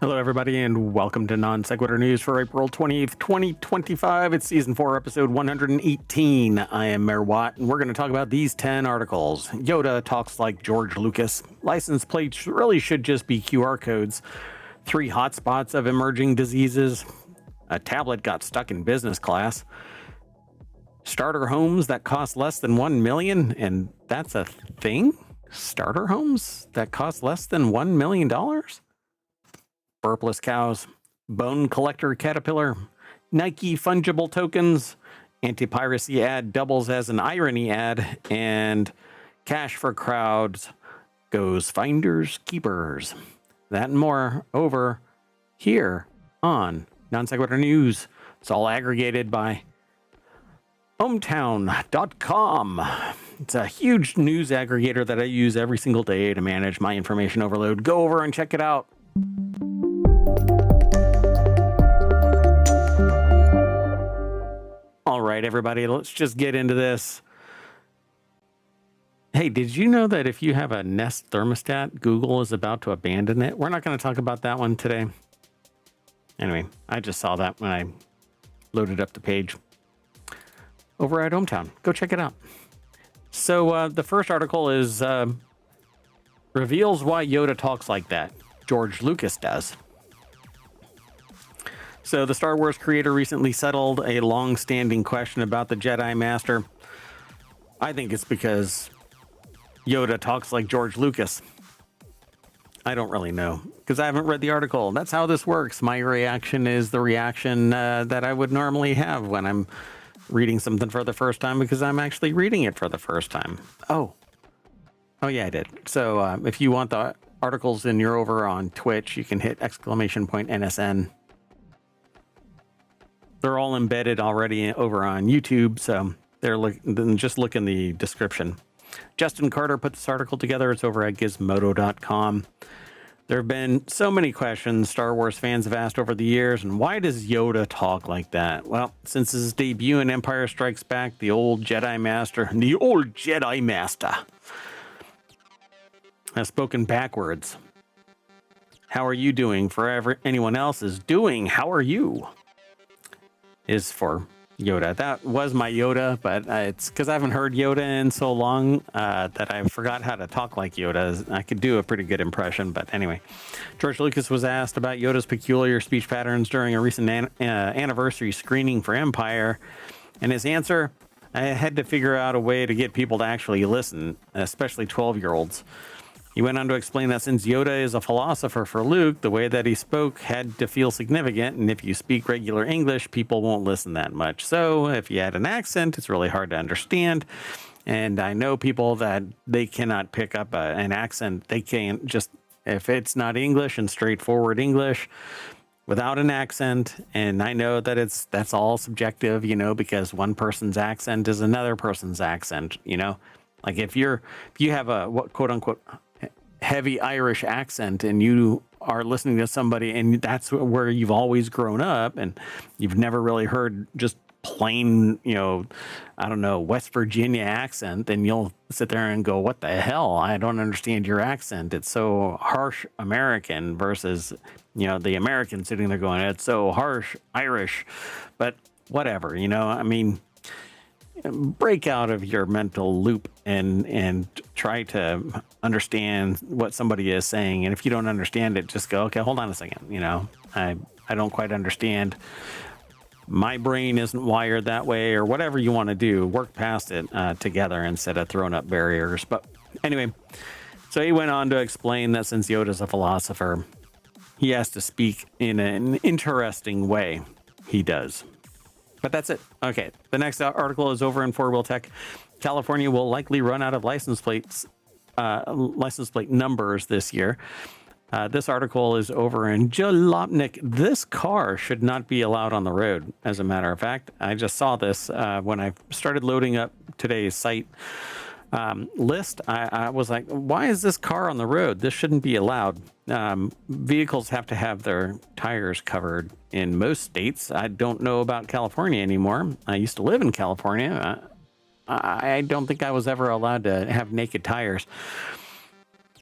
Hello, everybody, and welcome to Non-Sequitur News for April 28th, 2025. It's Season 4, Episode 118. I am Mayor Watt, and we're going to talk about these 10 articles. Yoda talks like George Lucas. License plates really should just be QR codes. 3 hotspots of emerging diseases. A tablet got stuck in business class. Starter homes that cost less than $1 million, and that's a thing? Starter homes that cost less than $1 million? Burpless cows, bone collector caterpillar, Nike fungible tokens, anti-piracy ad doubles as an irony ad, and cash for crowds goes finders keepers. That and more over here on Non-Sequitur News. It's all aggregated by hometown.com. It's a huge news aggregator that I use every single day to manage my information overload. Go over and check it out. All right, everybody, let's just get into this. Hey, did you know that if you have a Nest thermostat, Google is about to abandon it? We're not going to talk about that one today. Anyway, I just saw that when I loaded up the page over at Hometown. Go check it out. So the first article is reveals why Yoda talks like that. George Lucas does. So the Star Wars creator recently settled a long-standing question about the Jedi Master. I think it's because Yoda talks like George Lucas. I don't really know because I haven't read the article. That's how this works. My reaction is the reaction that I would normally have when I'm reading something for the first time because I'm actually reading it for the first time. Oh yeah, I did. So if you want the articles and you're over on Twitch, you can hit !NSN. They're all embedded already over on YouTube, so just look in the description. Justin Carter put this article together. It's over at gizmodo.com. There have been so many questions Star Wars fans have asked over the years, and why does Yoda talk like that? Well, since his debut in Empire Strikes Back, the old Jedi Master has spoken backwards. How are you doing? For anyone else is doing, how are you? Is for Yoda. That was my Yoda, but it's because I haven't heard Yoda in so long that I forgot how to talk like Yoda. I could do a pretty good impression, but anyway. George Lucas was asked about Yoda's peculiar speech patterns during a recent anniversary screening for Empire, and his answer, I had to figure out a way to get people to actually listen, especially 12-year-olds. He went on to explain that since Yoda is a philosopher for Luke, the way that he spoke had to feel significant, and if you speak regular English, people won't listen that much. So if you add an accent, it's really hard to understand. And I know people that they cannot pick up an accent. They can't just, if it's not English and straightforward English without an accent. And I know that that's all subjective, because one person's accent is another person's accent, Like if you have a quote unquote heavy Irish accent and you are listening to somebody and that's where you've always grown up and you've never really heard just plain, I don't know, West Virginia accent, then you'll sit there and go, what the hell? I don't understand your accent. It's so harsh American versus, the American sitting there going, it's so harsh Irish, but whatever, break out of your mental loop and try to understand what somebody is saying. And if you don't understand it, just go, okay, hold on a second. I don't quite understand. My brain isn't wired that way, or whatever you want to do. Work past it together instead of throwing up barriers. But anyway, so he went on to explain that since Yoda's a philosopher, he has to speak in an interesting way. He does. But that's it. Okay, the next article is over in 4-Wheel Tech. California will likely run out of license plate numbers this year. This article is over in Jalopnik. This car should not be allowed on the road, as a matter of fact. I just saw this when I started loading up today's site. list, I was like, why is this car on the road? This shouldn't be allowed. Vehicles have to have their tires covered in most states. I don't know about California anymore. I used to live in California. I don't think I was ever allowed to have naked tires.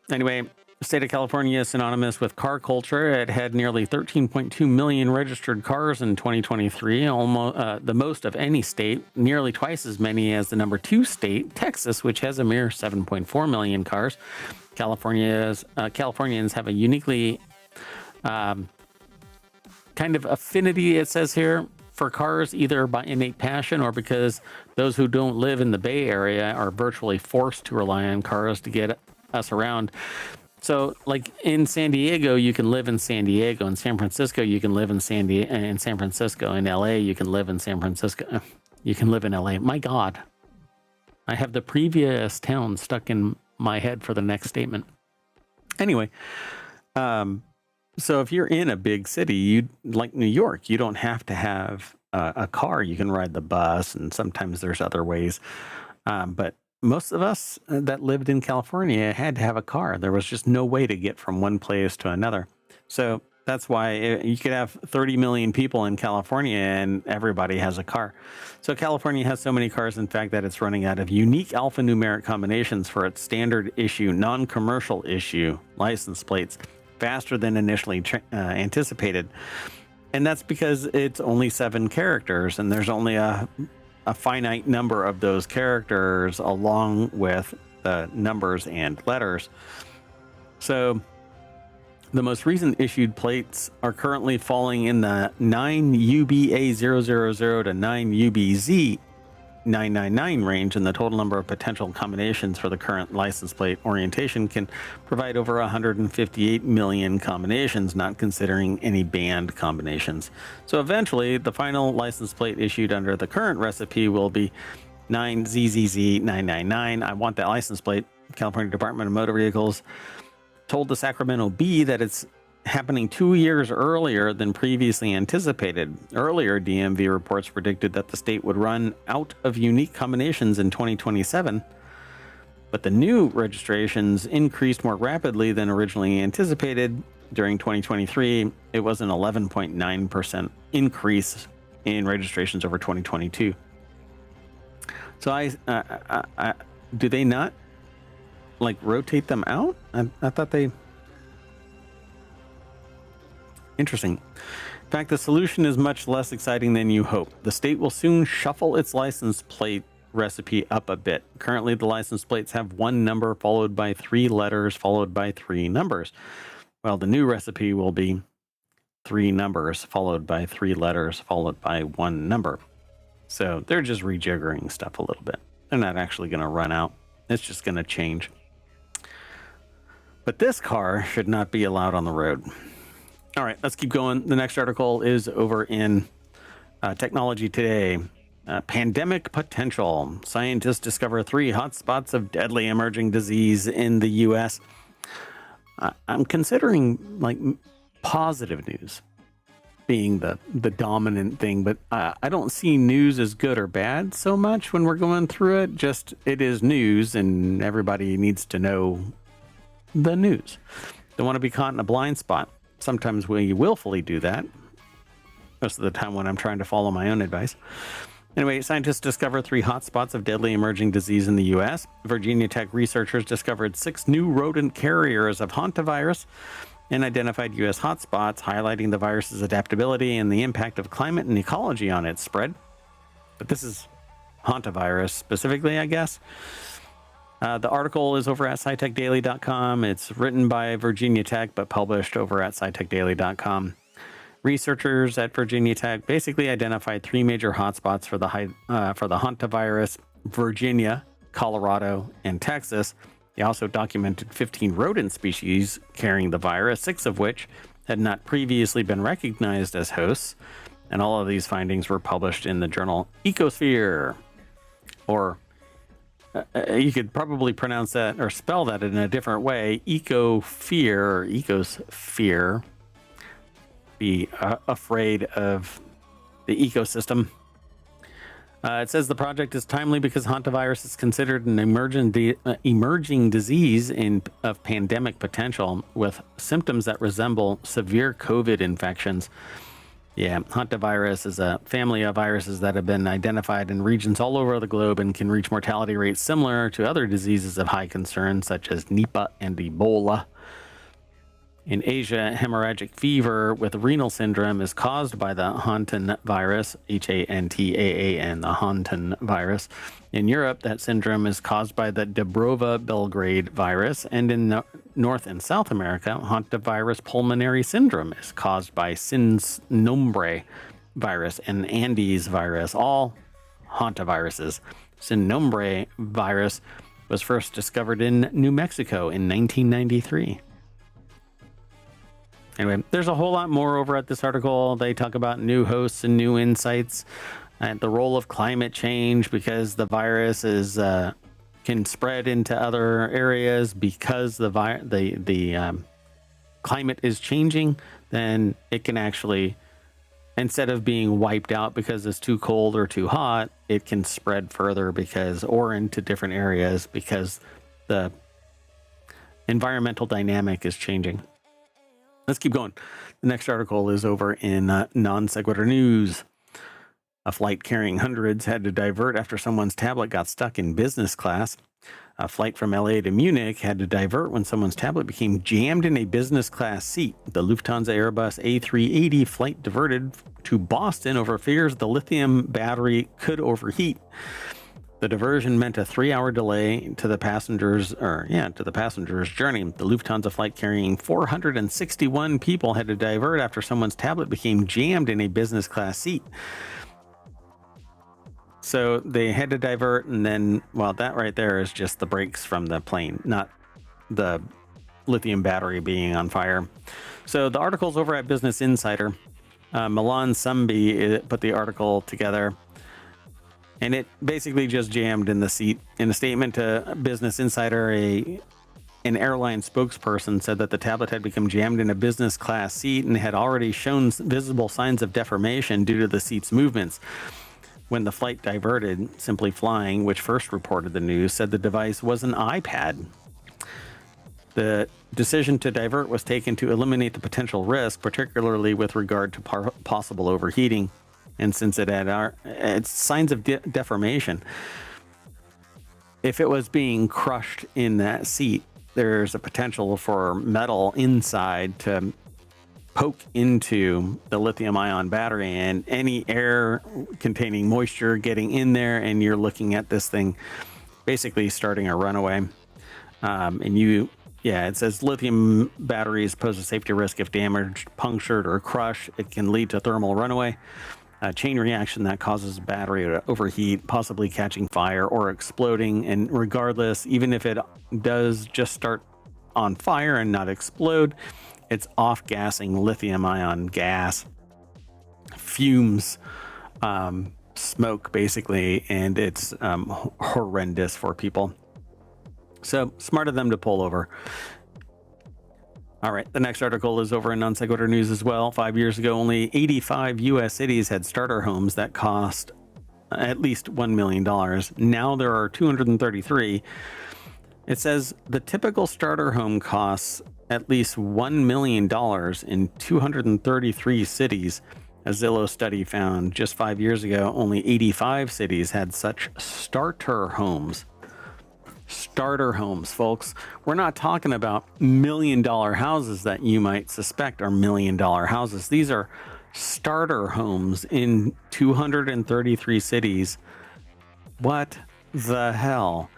Anyway, the state of California is synonymous with car culture. It had nearly 13.2 million registered cars in 2023, almost the most of any state, nearly twice as many as the number 2 state, Texas, which has a mere 7.4 million cars. Californians have a uniquely kind of affinity, it says here, for cars, either by innate passion or because those who don't live in the Bay Area are virtually forced to rely on cars to get us around. So, like in San Diego, you can live in San Diego. In San Francisco, you can live in San Francisco. In LA, you can live in San Francisco. You can live in LA. My God, I have the previous town stuck in my head for the next statement. Anyway, so if you're in a big city, like New York, you don't have to have a car. You can ride the bus, and sometimes there's other ways. But most of us that lived in California had to have a car. There was just no way to get from one place to another. So that's why you could have 30 million people in California and everybody has a car. So California has so many cars, in fact, that it's running out of unique alphanumeric combinations for its standard issue, non-commercial issue license plates faster than initially anticipated. And that's because it's only 7 characters and there's only a finite number of those characters along with the numbers and letters. So the most recent issued plates are currently falling in the 9UBA000 to 9UBZ999 range, and the total number of potential combinations for the current license plate orientation can provide over 158 million combinations, not considering any banned combinations. So eventually, the final license plate issued under the current recipe will be 9ZZZ999. I want that license plate. California Department of Motor Vehicles told the Sacramento Bee that it's happening 2 years earlier than previously anticipated. Earlier DMV reports predicted that the state would run out of unique combinations in 2027, but the new registrations increased more rapidly than originally anticipated. During 2023, it was an 11.9% increase in registrations over 2022. So do they not like rotate them out? I thought they... Interesting. In fact, the solution is much less exciting than you hope. The state will soon shuffle its license plate recipe up a bit. Currently, the license plates have 1 number followed by 3 letters followed by 3 numbers. Well, the new recipe will be 3 numbers followed by 3 letters followed by 1 number. So they're just rejiggering stuff a little bit. They're not actually going to run out. It's just going to change. But this car should not be allowed on the road. All right, let's keep going. The next article is over in Technology Today. Pandemic potential. Scientists discover 3 hotspots of deadly emerging disease in the U.S. I'm considering like positive news being the dominant thing, but I don't see news as good or bad so much when we're going through it. Just it is news, and everybody needs to know the news. Don't want to be caught in a blind spot. Sometimes we willfully do that. Most of the time when I'm trying to follow my own advice. Anyway, scientists discover 3 hotspots of deadly emerging disease in the U.S. Virginia Tech researchers discovered 6 new rodent carriers of hantavirus and identified U.S. hotspots, highlighting the virus's adaptability and the impact of climate and ecology on its spread. But this is hantavirus specifically, I guess. The article is over at scitechdaily.com. It's written by Virginia Tech, but published over at scitechdaily.com. Researchers at Virginia Tech basically identified 3 major hotspots for the hantavirus: Virginia, Colorado, and Texas. They also documented 15 rodent species carrying the virus, 6 of which had not previously been recognized as hosts. And all of these findings were published in the journal Ecosphere, or you could probably pronounce that or spell that in a different way. Ecosphere. Be afraid of the ecosystem. It says the project is timely because hantavirus is considered an emerging disease of pandemic potential with symptoms that resemble severe COVID infections. Yeah, hantavirus is a family of viruses that have been identified in regions all over the globe and can reach mortality rates similar to other diseases of high concern, such as Nipah and Ebola. In Asia, hemorrhagic fever with renal syndrome is caused by the hantavirus, Hantaan, the hantavirus. In Europe, that syndrome is caused by the Dobrova-Belgrade virus, and in North and South America, hantavirus pulmonary syndrome is caused by Synombre virus and Andes virus, all hantaviruses. Synombre virus was first discovered in New Mexico in 1993. Anyway, there's a whole lot more over at this article. They talk about new hosts and new insights and the role of climate change because the virus is can spread into other areas because the climate is changing. Then it can actually, instead of being wiped out because it's too cold or too hot, it can spread further or into different areas because the environmental dynamic is changing. Let's keep going. The next article is over in non-sequitur news. A flight carrying hundreds had to divert after someone's tablet got stuck in business class. A flight from LA to Munich had to divert when someone's tablet became jammed in a business class seat. The Lufthansa Airbus A380 flight diverted to Boston over fears the lithium battery could overheat. The diversion meant a 3-hour delay to the passenger's journey. The Lufthansa flight carrying 461 people had to divert after someone's tablet became jammed in a business class seat. So they had to divert, and then, well, that right there is just the brakes from the plane, not the lithium battery being on fire. So the article's over at Business Insider. Milan Sumbi put the article together. And it basically just jammed in the seat. In a statement to Business Insider, an airline spokesperson said that the tablet had become jammed in a business class seat and had already shown visible signs of deformation due to the seat's movements. When the flight diverted, Simply Flying, which first reported the news, said the device was an iPad. The decision to divert was taken to eliminate the potential risk, particularly with regard to possible overheating. And since it had it's signs of deformation, if it was being crushed in that seat, there's a potential for metal inside to poke into the lithium-ion battery, and any air containing moisture getting in there, and you're looking at this thing basically starting a runaway. It says lithium batteries pose a safety risk if damaged, punctured, or crushed. It can lead to thermal runaway. A chain reaction that causes a battery to overheat, possibly catching fire or exploding. And regardless, even if it does just start on fire and not explode, it's off-gassing lithium-ion gas, fumes, smoke, basically, and it's horrendous for people. So smart of them to pull over. All right, the next article is over in non-sequitur news as well. 5 years ago, only 85 U.S. cities had starter homes that cost at least $1 million. Now there are 233. It says the typical starter home costs at least $1 million in 233 cities. A Zillow study found just 5 years ago, only 85 cities had such starter homes. Starter homes, folks. We're not talking about $1 million houses that you might suspect are $1 million houses. These are starter homes in 233 cities. What the hell?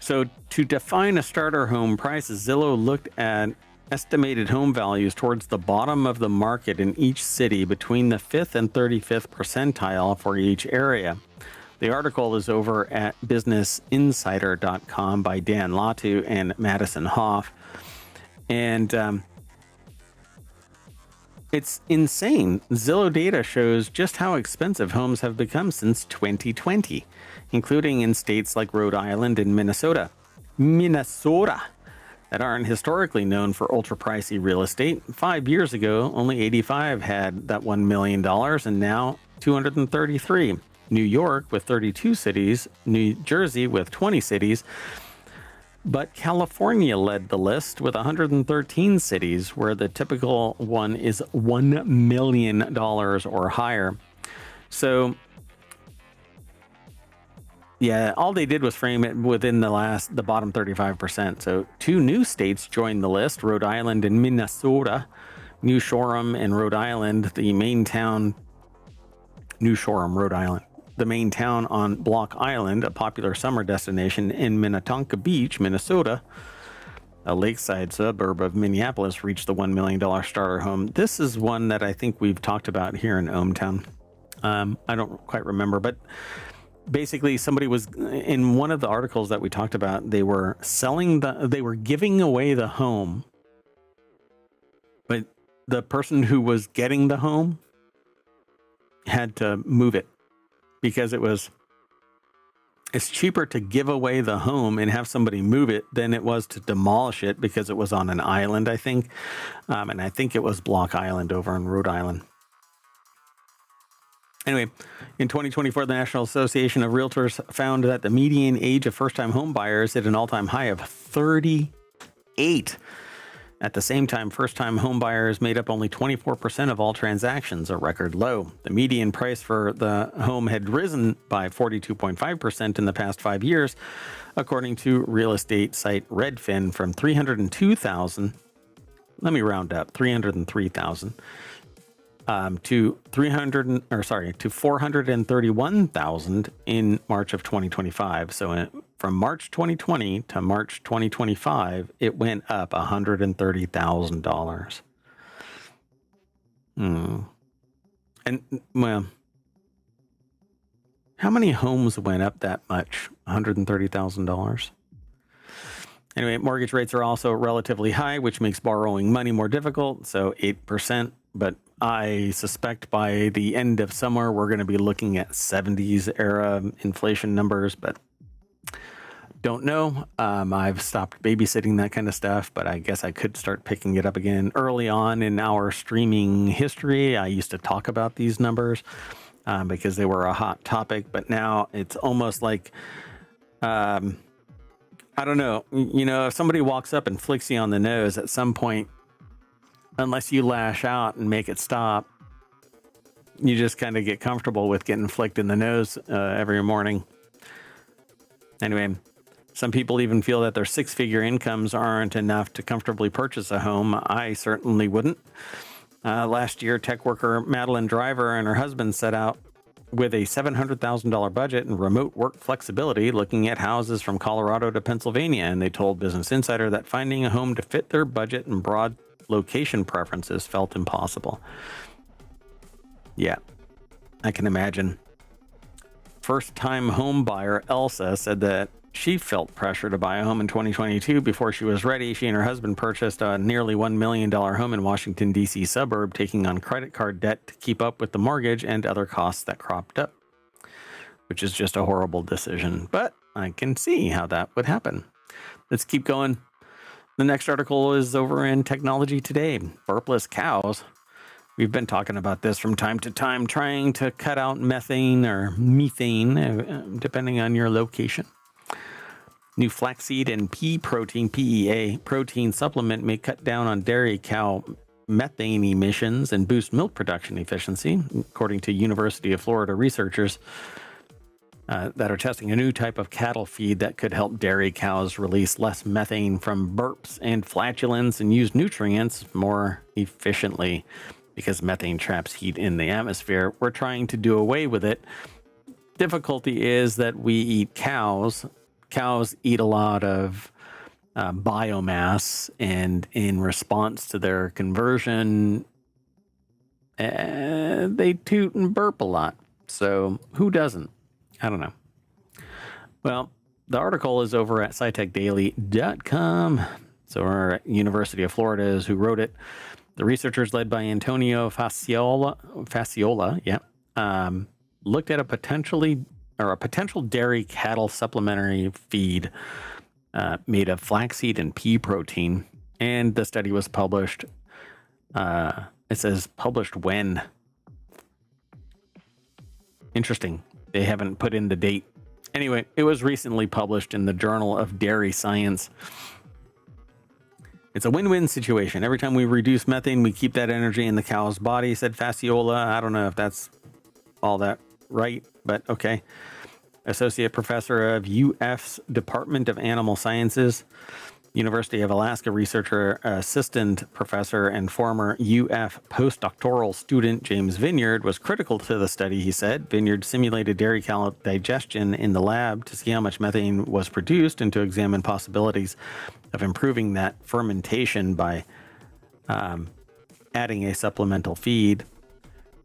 So to define a starter home price, Zillow looked at estimated home values towards the bottom of the market in each city between the 5th and 35th percentile for each area. The article is over at businessinsider.com by Dan Latu and Madison Hoff. And it's insane. Zillow data shows just how expensive homes have become since 2020, including in states like Rhode Island and Minnesota, that aren't historically known for ultra-pricey real estate. 5 years ago, only 85 had that $1 million, and now 233. New York with 32 cities, New Jersey with 20 cities, but California led the list with 113 cities, where the typical one is $1 million or higher. So, yeah, all they did was frame it within the bottom 35%. So 2 new states joined the list, Rhode Island and Minnesota. New Shoreham and Rhode Island, the main town, New Shoreham, Rhode Island, the main town on Block Island, a popular summer destination in Minnetonka Beach, Minnesota, a lakeside suburb of Minneapolis, reached the $1 million starter home. This is one that I think we've talked about here in ohmTown. I don't quite remember, but basically somebody was in one of the articles that we talked about, they were giving away the home, but the person who was getting the home had to move it because it's cheaper to give away the home and have somebody move it than it was to demolish it, because it was on an island, I think. And I think it was Block Island over in Rhode Island. Anyway, in 2024, the National Association of Realtors found that the median age of first-time home buyers hit an all-time high of 38. At the same time, first-time home buyers made up only 24% of all transactions, a record low. The median price for the home had risen by 42.5% in the past 5 years, according to real estate site Redfin, from $302,000. Let me round up, $303,000. To $431,000 in March of 2025. So from March 2020 to March 2025, it went up $130,000. And well, how many homes went up that much? $130,000. Anyway, mortgage rates are also relatively high, which makes borrowing money more difficult. So 8%, but I suspect by the end of summer, we're going to be looking at 70s era inflation numbers, but don't know. I've stopped babysitting that kind of stuff, but I guess I could start picking it up again. Early on in our streaming history, I used to talk about these numbers because they were a hot topic, but now it's almost like, I don't know, if somebody walks up and flicks you on the nose at some point, unless you lash out and make it stop, you just kind of get comfortable with getting flicked in the nose every morning. Anyway, some people even feel that their 6-figure incomes aren't enough to comfortably purchase a home. I certainly wouldn't. Last year, tech worker Madeline Driver and her husband set out with a $700,000 budget and remote work flexibility, looking at houses from Colorado to Pennsylvania, and they told Business Insider that finding a home to fit their budget and broad location preferences felt impossible. Yeah, I can imagine. First-time home buyer Elsa said that she felt pressure to buy a home in 2022 before she was ready. She and her husband purchased a nearly $1 million home in Washington, D.C. suburb, taking on credit card debt to keep up with the mortgage and other costs that cropped up, which is just a horrible decision. But I can see how that would happen. Let's keep going. The next article is over in Technology Today. Burpless cows. We've been talking about this from time to time, trying to cut out methane or methane, depending on your location. New flaxseed and pea protein, PEA, protein supplement may cut down on dairy cow methane emissions and boost milk production efficiency, according to University of Florida researchers that are testing a new type of cattle feed that could help dairy cows release less methane from burps and flatulence and use nutrients more efficiently, because methane traps heat in the atmosphere. We're trying to do away with it. Difficulty is that we eat cows. Cows eat a lot of biomass, and in response to their conversion, they toot and burp a lot. So who doesn't? I don't know. Well, the article is over at scitechdaily.com. So our University of Florida is who wrote it. The researchers, led by Antonio Fasciola, looked at a potential dairy cattle supplementary feed made of flaxseed and pea protein. And the study was published. It says published when? Interesting. They haven't put in the date. Anyway, it was recently published in the Journal of Dairy Science. It's a win-win situation. Every time we reduce methane, we keep that energy in the cow's body, said Fasciola. I don't know if that's all that right, but okay. Associate Professor of UF's Department of Animal Sciences, University of Alaska researcher, assistant professor, and former UF postdoctoral student James Vineyard was critical to the study, he said. Vineyard simulated dairy cow digestion in the lab to see how much methane was produced and to examine possibilities of improving that fermentation by adding a supplemental feed.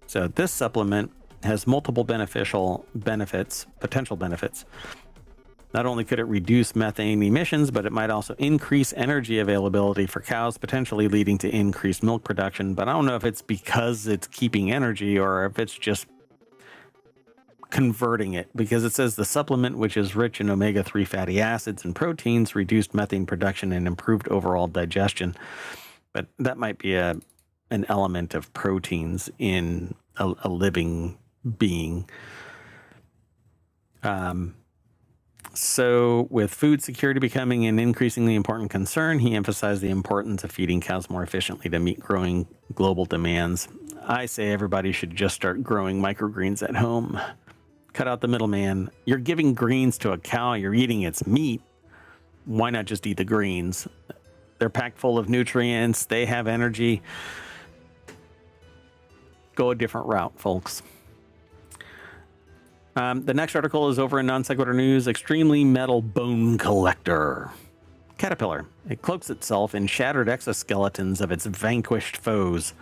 So this supplement has multiple potential benefits. Not only could it reduce methane emissions, but it might also increase energy availability for cows, potentially leading to increased milk production. But I don't know if it's because it's keeping energy or if it's just converting it, because it says the supplement, which is rich in omega-3 fatty acids and proteins, reduced methane production and improved overall digestion. But that might be an element of proteins in a living being. So with food security becoming an increasingly important concern, he emphasized the importance of feeding cows more efficiently to meet growing global demands. I say everybody should just start growing microgreens at home. Cut out the middleman. You're giving greens to a cow, you're eating its meat. Why not just eat the greens? They're packed full of nutrients, they have energy. Go a different route, folks. The next article is over in Non Sequitur News. Extremely metal bone collector. Caterpillar. It cloaks itself in shattered exoskeletons of its vanquished foes.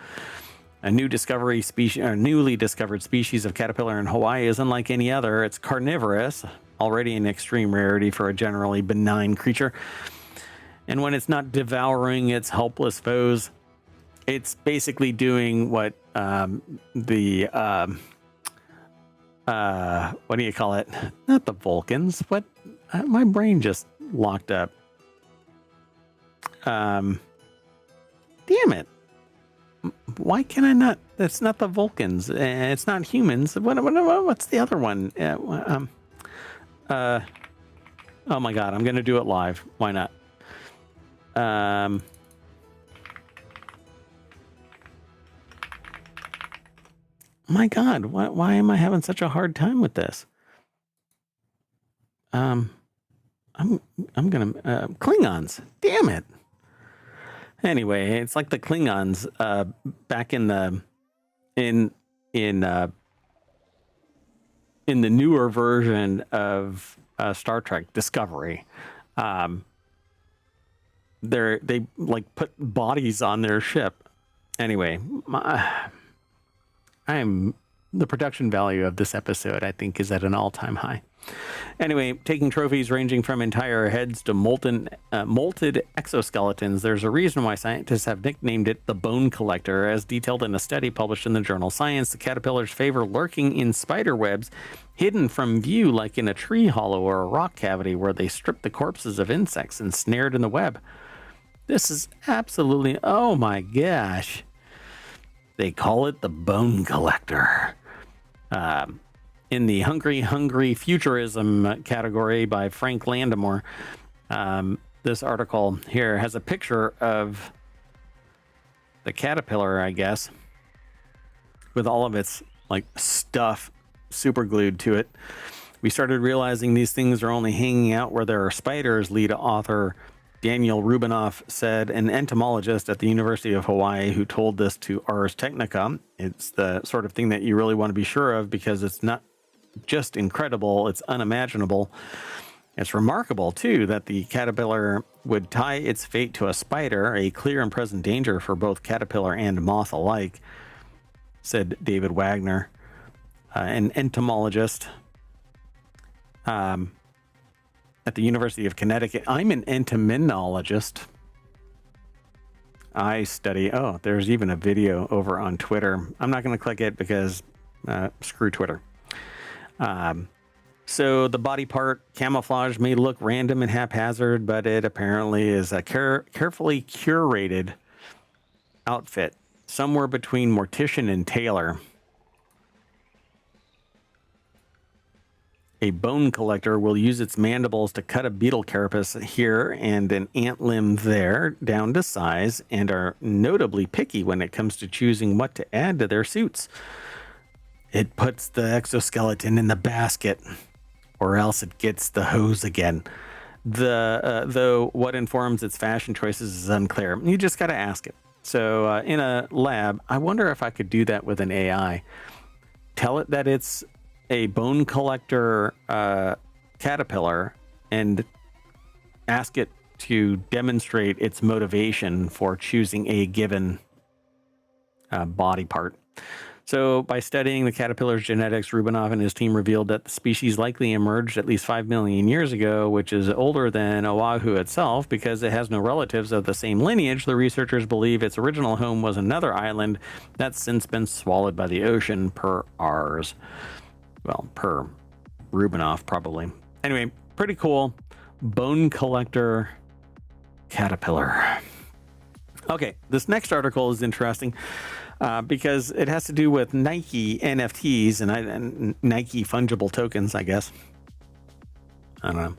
A newly discovered species of caterpillar in Hawaii is unlike any other. It's carnivorous, already an extreme rarity for a generally benign creature. And when it's not devouring its helpless foes, it's basically doing what what do you call it? Not the Vulcans. What? My brain just locked up. Damn it. Why can I not? That's not the Vulcans. It's not humans. What's the other one? Oh my God. I'm going to do it live. Why not? My God, why am I having such a hard time with this? I'm gonna Klingons. Damn it. Anyway, it's like the Klingons back in the newer version of Star Trek Discovery. They like put bodies on their ship. Anyway, the production value of this episode, I think, is at an all-time high. Anyway, taking trophies ranging from entire heads to molted exoskeletons, there's a reason why scientists have nicknamed it the bone collector. As detailed in a study published in the journal Science, the caterpillars favor lurking in spider webs, hidden from view like in a tree hollow or a rock cavity where they strip the corpses of insects ensnared in the web. This is absolutely, oh my gosh. They call it the bone collector. In the Hungry Futurism category by Frank Landemore, this article here has a picture of the caterpillar, I guess, with all of its like stuff super glued to it. We started realizing these things are only hanging out where there are spiders, lead author Daniel Rubinoff said, an entomologist at the University of Hawaii who told this to Ars Technica. It's the sort of thing that you really want to be sure of because it's not just incredible, it's unimaginable. It's remarkable, too, that the caterpillar would tie its fate to a spider, a clear and present danger for both caterpillar and moth alike, said David Wagner, an entomologist. At the University of Connecticut. I'm an entomologist. I study, there's even a video over on Twitter. I'm not going to click it because screw Twitter. So the body part camouflage may look random and haphazard, but it apparently is a carefully curated outfit, somewhere between mortician and tailor. A bone collector will use its mandibles to cut a beetle carapace here and an ant limb there down to size, and are notably picky when it comes to choosing what to add to their suits. It puts the exoskeleton in the basket, or else it gets the hose again. Though what informs its fashion choices is unclear. You just got to ask it. So in a lab, I wonder if I could do that with an AI. Tell it that it's a bone collector caterpillar and ask it to demonstrate its motivation for choosing a given body part. So by studying the caterpillar's genetics, Rubinov and his team revealed that the species likely emerged at least 5 million years ago, which is older than Oahu itself. Because it has no relatives of the same lineage, the researchers believe its original home was another island that's since been swallowed by the ocean, per ours. Well, per Rubinov, probably. Anyway, pretty cool. Bone collector caterpillar. Okay, this next article is interesting because it has to do with Nike NFTs and Nike fungible tokens, I guess. I don't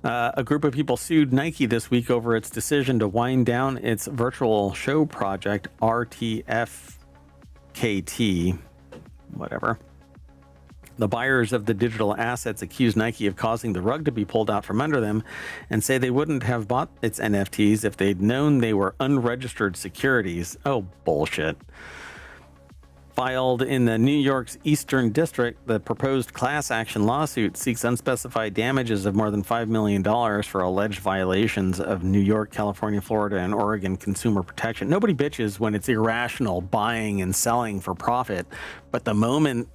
know. A group of people sued Nike this week over its decision to wind down its virtual show project, RTFKT, whatever. The buyers of the digital assets accuse Nike of causing the rug to be pulled out from under them and say they wouldn't have bought its NFTs if they'd known they were unregistered securities. Oh, bullshit. Filed in the New York's Eastern District, the proposed class action lawsuit seeks unspecified damages of more than $5 million for alleged violations of New York, California, Florida, and Oregon consumer protection. Nobody bitches when it's irrational buying and selling for profit, but the moment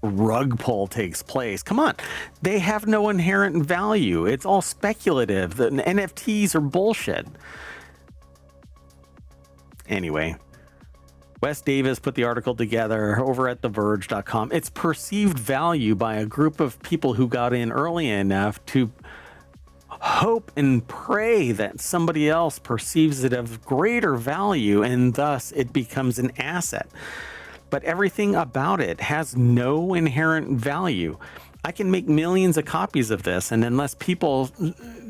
rug pull takes place, come on, they have no inherent value. It's all speculative. The NFTs are bullshit. Anyway, Wes Davis put the article together over at TheVerge.com. It's perceived value by a group of people who got in early enough to hope and pray that somebody else perceives it of greater value, and thus it becomes an asset. But everything about it has no inherent value. I can make millions of copies of this, and unless people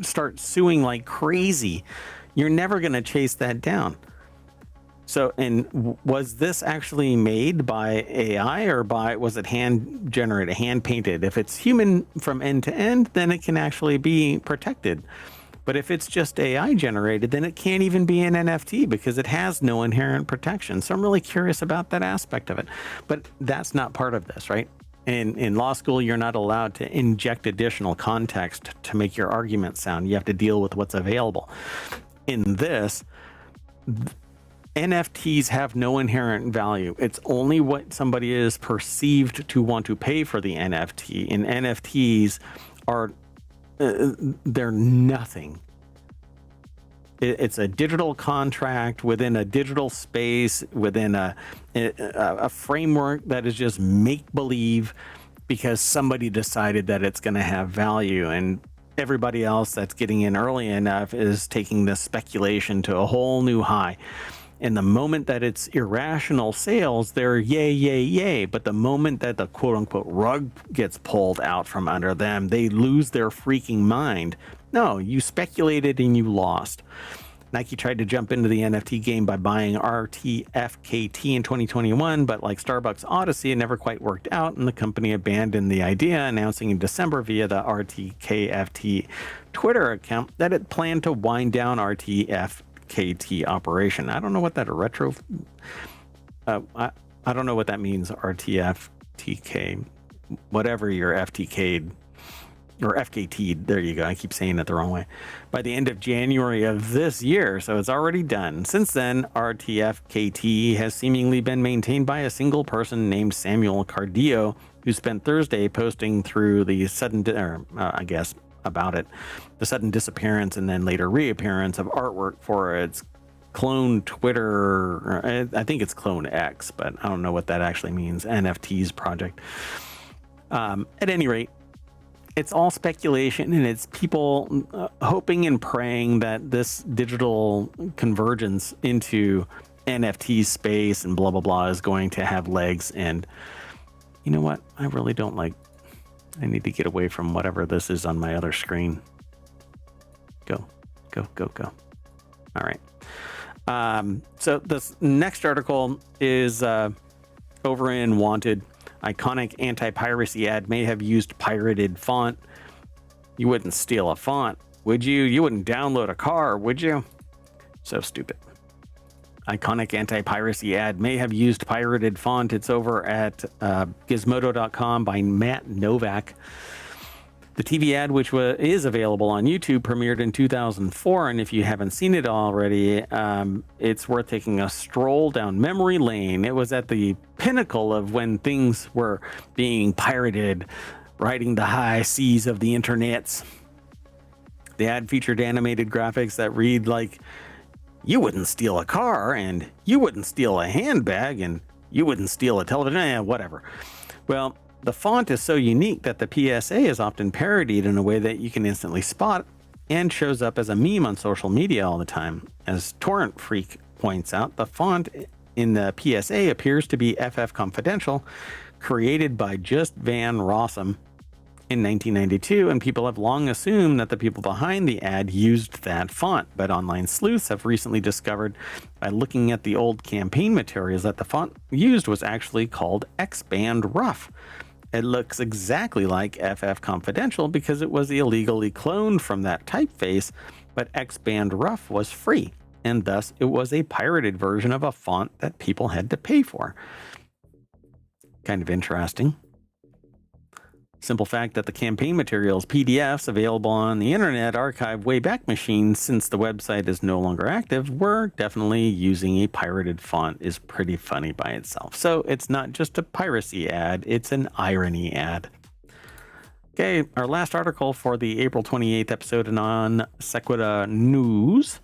start suing like crazy, you're never going to chase that down. So, and was this actually made by AI, or was it hand generated, hand painted? If it's human from end to end, then it can actually be protected. But if it's just AI generated, then it can't even be an NFT because it has no inherent protection. So I'm really curious about that aspect of it. But that's not part of this, right? In law school, you're not allowed to inject additional context to make your argument sound. You have to deal with what's available. In this, NFTs have no inherent value. It's only what somebody is perceived to want to pay for the NFT. And NFTs are they're nothing. It's a digital contract within a digital space, within a framework that is just make-believe because somebody decided that it's going to have value, and everybody else that's getting in early enough is taking this speculation to a whole new high. And the moment that it's irrational sales, they're yay, yay, yay. But the moment that the quote unquote rug gets pulled out from under them, they lose their freaking mind. No, you speculated and you lost. Nike tried to jump into the NFT game by buying RTFKT in 2021, but like Starbucks Odyssey, it never quite worked out, and the company abandoned the idea, announcing in December via the RTKFT Twitter account that it planned to wind down RTFKT operation. I don't know what that I don't know what that means. RTFTK, whatever your FTK'd or FKT'd. There you go. I keep saying it the wrong way. By the end of January of this year, so it's already done. Since then, RTFKT has seemingly been maintained by a single person named Samuel Cardillo, who spent Thursday posting through the sudden, about it, the sudden disappearance and then later reappearance of artwork for its clone Twitter, I think it's clone X, but I don't know what that actually means, NFTs project. At any rate, it's all speculation, and it's people hoping and praying that this digital convergence into NFT space and blah, blah, blah is going to have legs. And you know what? I really don't like I need to get away from whatever this is on my other screen. Go. All right. So this next article is over in Wanted. Iconic anti-piracy ad may have used pirated font. You wouldn't steal a font, would you? You wouldn't download a car, would you? So stupid. Iconic anti-piracy ad may have used pirated font. It's over at gizmodo.com by Matt Novak. The TV ad, which is available on YouTube, premiered in 2004, and if you haven't seen it already, it's worth taking a stroll down memory lane. It was at the pinnacle of when things were being pirated, riding the high seas of the internets. The ad featured animated graphics that read like, "You wouldn't steal a car, and you wouldn't steal a handbag, and you wouldn't steal a television," whatever. Well, the font is so unique that the PSA is often parodied in a way that you can instantly spot and shows up as a meme on social media all the time. As Torrent Freak points out, the font in the PSA appears to be FF Confidential, created by Just Van Rossum in 1992, and people have long assumed that the people behind the ad used that font. But online sleuths have recently discovered, by looking at the old campaign materials, that the font used was actually called X-Band Rough. It looks exactly like FF Confidential because it was illegally cloned from that typeface, but X-Band Rough was free, and thus it was a pirated version of a font that people had to pay for. Kind of interesting. Simple fact that the campaign materials, PDFs available on the Internet Archive Wayback Machine, since the website is no longer active, were definitely using a pirated font is pretty funny by itself. So it's not just a piracy ad, it's an irony ad. Okay, our last article for the April 28th episode on Sequitur News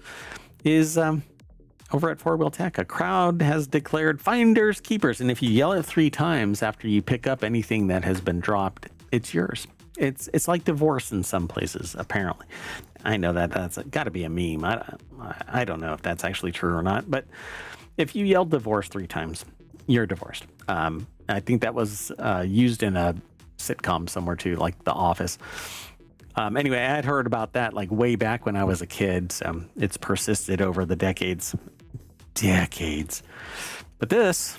is over at 4 Wheel Tech. A crowd has declared finders keepers, and if you yell it 3 times after you pick up anything that has been dropped, it's yours. It's like divorce in some places, apparently. I know that's got to be a meme. I don't know if that's actually true or not, but if you yell divorce 3 times, you're divorced. I think that was used in a sitcom somewhere too, like The Office. Anyway, I had heard about that like way back when I was a kid, so it's persisted over the decades. But this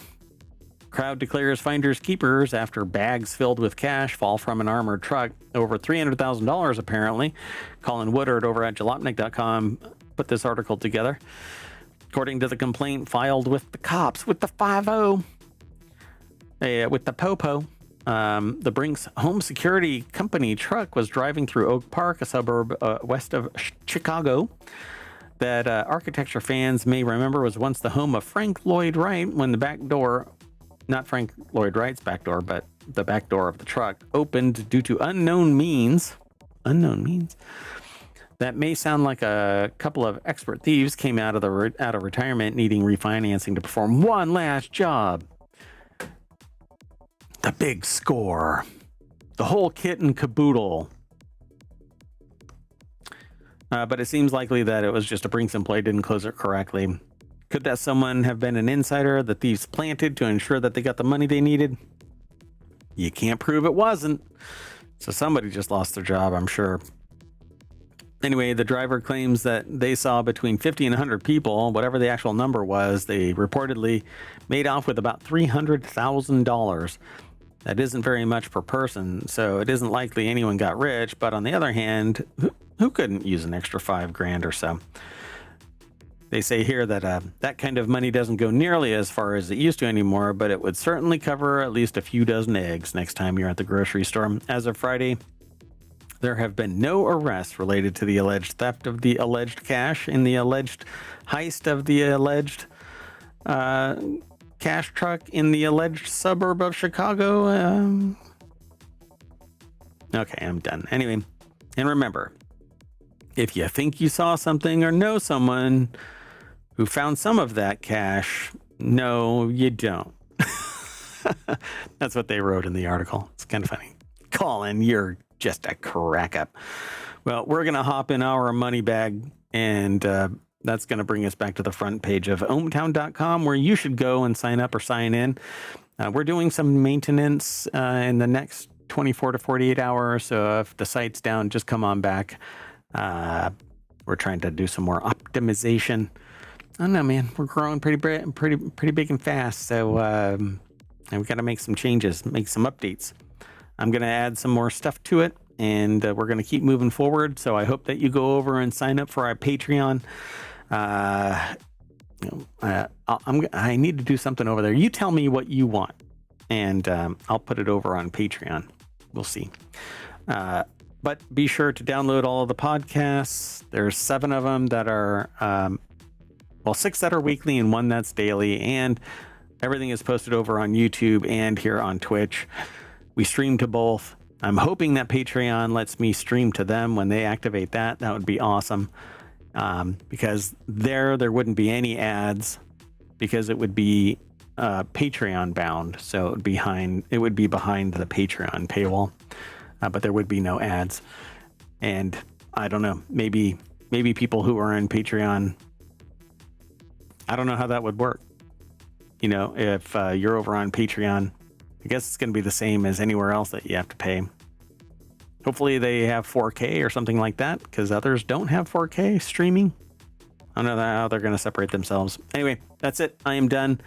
crowd declares finders keepers after bags filled with cash fall from an armored truck. Over $300,000 apparently. Colin Woodard over at jalopnik.com put this article together. According to the complaint filed with the cops, with the 5-0, with the Popo, the Brinks Home Security Company truck was driving through Oak Park, a suburb west of Chicago, that architecture fans may remember was once the home of Frank Lloyd Wright, when the back door, not Frank Lloyd Wright's back door, but the back door of the truck opened due to unknown means. That may sound like a couple of expert thieves came out of retirement needing refinancing to perform one last job. The big score. The whole kit and caboodle. But it seems likely that it was just a Brinks employee didn't close it correctly. Could that someone have been an insider the thieves planted to ensure that they got the money they needed? You can't prove it wasn't. So somebody just lost their job, I'm sure. Anyway, the driver claims that they saw between 50 and 100 people, whatever the actual number was. They reportedly made off with about $300,000. That isn't very much per person, so it isn't likely anyone got rich. But on the other hand, who couldn't use an extra $5,000 or so? They say here that that kind of money doesn't go nearly as far as it used to anymore, but it would certainly cover at least a few dozen eggs next time you're at the grocery store. As of Friday, there have been no arrests related to the alleged theft of the alleged cash in the alleged heist of the alleged cash truck in the alleged suburb of Chicago. Okay, I'm done. Anyway, and remember, if you think you saw something or know someone who found some of that cash, no, you don't. That's what they wrote in the article. It's kind of funny. Colin, you're just a crack up. Well, we're going to hop in our money bag, and that's going to bring us back to the front page of ohmtown.com, where you should go and sign up or sign in. We're doing some maintenance in the next 24 to 48 hours. So if the site's down, just come on back. We're trying to do some more optimization. I don't know, man. We're growing pretty big and fast. So and we got to make some changes, make some updates. I'm going to add some more stuff to it, and we're going to keep moving forward. So I hope that you go over and sign up for our Patreon. I need to do something over there. You tell me what you want, and I'll put it over on Patreon. We'll see. But be sure to download all of the podcasts. There's 7 of them that are, 6 that are weekly and 1 that's daily. And everything is posted over on YouTube and here on Twitch. We stream to both. I'm hoping that Patreon lets me stream to them when they activate that. That would be awesome. Because there wouldn't be any ads, because it would be Patreon bound. So it would be behind the Patreon paywall. But there would be no ads. And I don't know, maybe people who are in Patreon, I don't know how that would work. You know, if you're over on Patreon, I guess it's going to be the same as anywhere else that you have to pay. Hopefully they have 4K or something like that, because others don't have 4K streaming. I don't know how they're going to separate themselves. Anyway, that's it. I am done.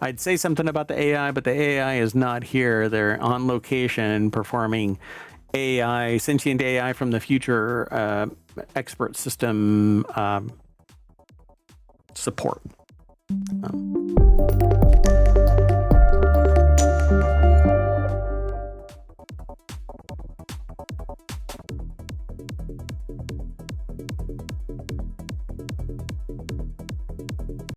I'd say something about the AI, but the AI is not here. They're on location performing AI, sentient AI from the future expert system support.